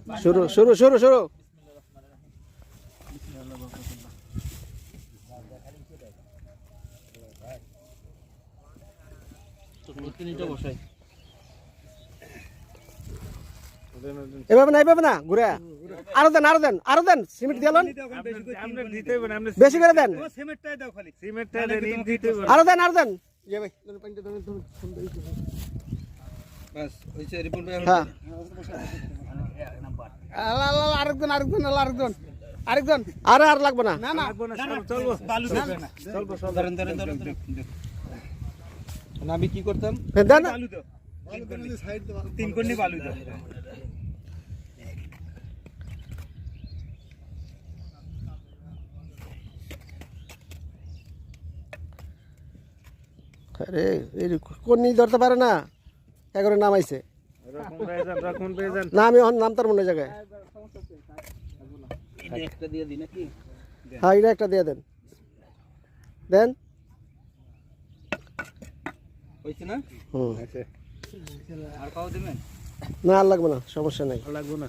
শুরু শুরু শুরু শুরু এভাবে না ঘুরে আরো দেন সিমেন্ট দিয়ে লন বেশি করে দেন আরো দেন আরেকজন আর লাগবে না আমি কি করতাম তিন কোণে বালু দাও আরে কোন নিয়ে ধরতে পারে না এগারো নামাইছে না আমি নামতার মনে জায়গায় হ্যাঁ এটা একটা দিয়ে দেন আর কাউ দিবেন না আর লাগবে না সমস্যা নাই লাগবে না